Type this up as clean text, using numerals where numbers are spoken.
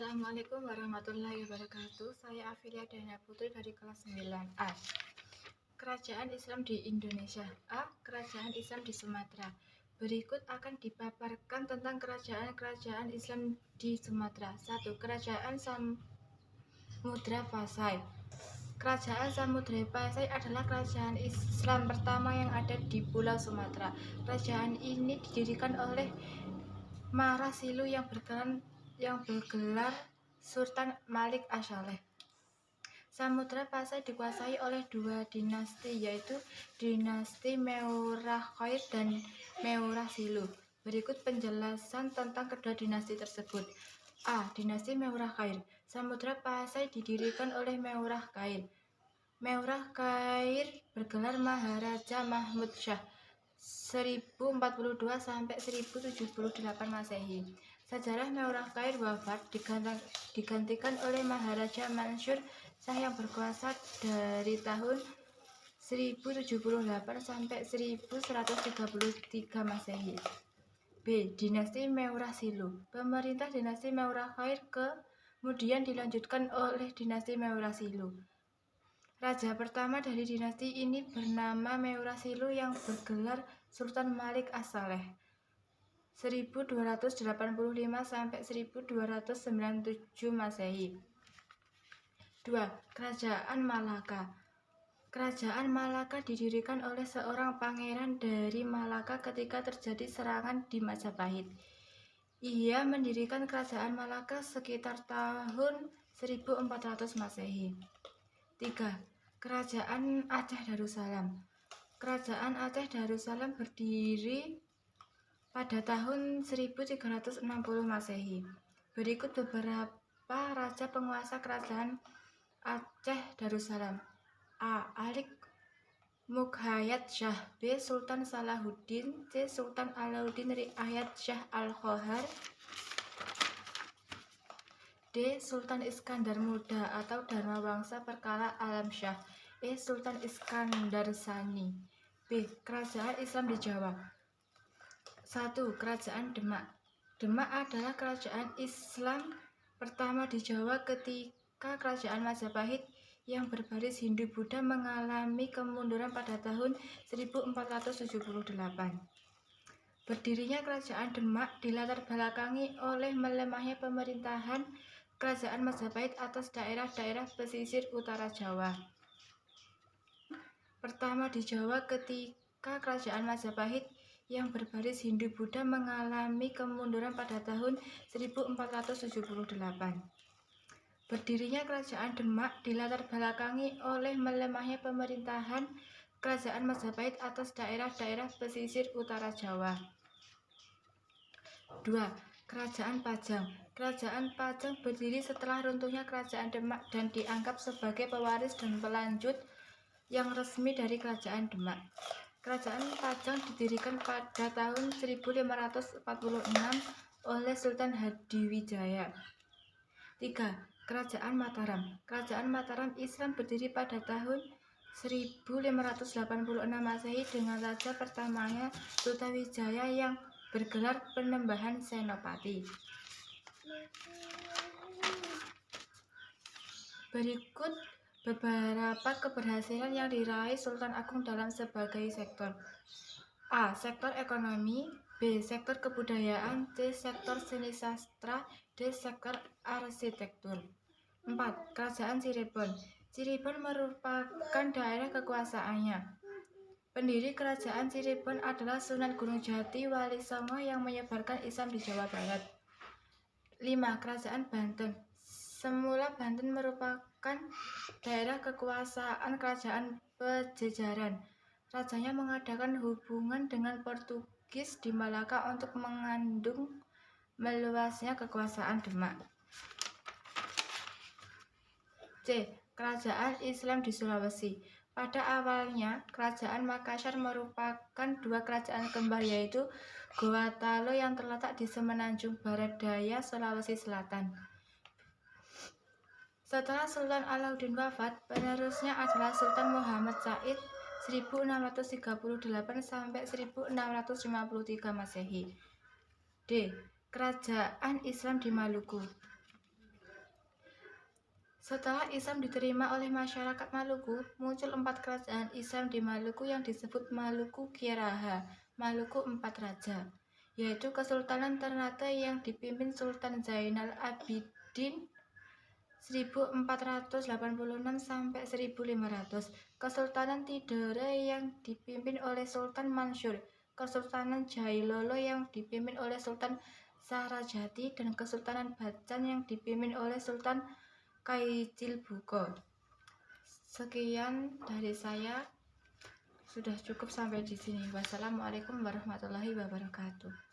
Assalamualaikum warahmatullahi wabarakatuh. Saya Afilia Dana Putri dari kelas 9A. Kerajaan Islam di Indonesia. A. Kerajaan Islam di Sumatera. Berikut akan dipaparkan tentang kerajaan-kerajaan Islam di Sumatera. 1. Kerajaan Samudra Pasai. Kerajaan Samudra Pasai adalah kerajaan Islam pertama yang ada di Pulau Sumatera. Kerajaan ini didirikan oleh Marasilu yang bergelar Sultan Malik As-Saleh. Samudra Pasai dikuasai oleh dua dinasti, yaitu dinasti Meurah-Khair dan Meurah-Silu. Berikut penjelasan tentang kedua dinasti tersebut. A. Dinasti Meurah-Khair. Samudra Pasai didirikan oleh Meurah-Khair. Meurah-Khair bergelar Maharaja Mahmud Shah 1042 sampai 1078 Masehi. Sejarah Meurah-Khair wafat digantikan oleh Maharaja Mansur Shah yang berkuasa dari tahun 1078 sampai 1133 Masehi. B. Dinasti Meurah-Silu. Pemerintah dinasti Meurah-Khair kemudian dilanjutkan oleh dinasti Meurah-Silu. Raja pertama dari dinasti ini bernama Meurah-Silu yang bergelar Sultan Malik As-Saleh 1285 sampai 1297 Masehi. 2. Kerajaan Malaka. Kerajaan Malaka didirikan oleh seorang pangeran dari Malaka ketika terjadi serangan di Majapahit. Ia mendirikan kerajaan Malaka sekitar tahun 1400 Masehi. 3. Kerajaan Aceh Darussalam. Kerajaan Aceh Darussalam berdiri pada tahun 1360 Masehi. Berikut beberapa raja penguasa kerajaan Aceh Darussalam. A. Alik Mughayat Shah. B. Sultan Salahuddin. C. Sultan Alauddin Riayat Shah Al-Khohar. D. Sultan Iskandar Muda atau Dharmawangsa Perkara Alam Shah. E. Sultan Iskandar Sani. B. Kerajaan Islam di Jawa. 1. Kerajaan Demak. Demak adalah kerajaan Islam pertama di Jawa ketika kerajaan Majapahit yang berbaris Hindu-Buddha mengalami kemunduran pada tahun 1478. Berdirinya kerajaan Demak dilatar belakangi oleh melemahnya pemerintahan kerajaan Majapahit atas daerah-daerah pesisir utara Jawa. Pertama di Jawa ketika kerajaan Majapahit yang berbaris Hindu-Buddha mengalami kemunduran pada tahun 1478. Berdirinya kerajaan Demak dilatar belakangi oleh melemahnya pemerintahan kerajaan Majapahit atas daerah-daerah pesisir utara Jawa. 2. Kerajaan Pajang. Kerajaan Pajang berdiri setelah runtuhnya kerajaan Demak dan dianggap sebagai pewaris dan pelanjut yang resmi dari kerajaan Demak. Kerajaan Pajang didirikan pada tahun 1546 oleh Sultan Hadiwijaya. 3. Kerajaan Mataram. Kerajaan Mataram Islam berdiri pada tahun 1586 Masehi dengan raja pertamanya Sutawijaya yang bergelar Penembahan Senopati. Berikut beberapa keberhasilan yang diraih Sultan Agung dalam sebagai sektor. A. Sektor ekonomi. B. Sektor kebudayaan. C. Sektor seni sastra. D. Sektor arsitektur. 4. Kerajaan Cirebon. Cirebon merupakan daerah kekuasaannya. Pendiri kerajaan Cirebon adalah Sunan Gunung Jati Wali Songo yang menyebarkan Islam di Jawa Barat. 5. Kerajaan Banten. Semula Banten merupakan daerah kekuasaan kerajaan Pajajaran. Rajanya mengadakan hubungan dengan Portugis di Malaka untuk mengandung meluasnya kekuasaan Demak. C. Kerajaan Islam di Sulawesi. Pada awalnya, kerajaan Makassar merupakan dua kerajaan kembar, yaitu Gorontalo yang terletak di semenanjung barat daya Sulawesi Selatan. Setelah Sultan Alauddin wafat, penerusnya adalah Sultan Muhammad Said 1638 sampai 1653 Masehi. D. Kerajaan Islam di Maluku. Setelah Islam diterima oleh masyarakat Maluku, muncul 4 kerajaan Islam di Maluku yang disebut Maluku Kiaraha, Maluku 4 Raja, yaitu Kesultanan Ternate yang dipimpin Sultan Zainal Abidin 1486 sampai 1500, Kesultanan Tidore yang dipimpin oleh Sultan Mansur, Kesultanan Jailolo yang dipimpin oleh Sultan Sarajati, dan Kesultanan Bacan yang dipimpin oleh Sultan Kaicilbuko. Sekian dari saya, sudah cukup sampai di sini. Wassalamualaikum warahmatullahi wabarakatuh.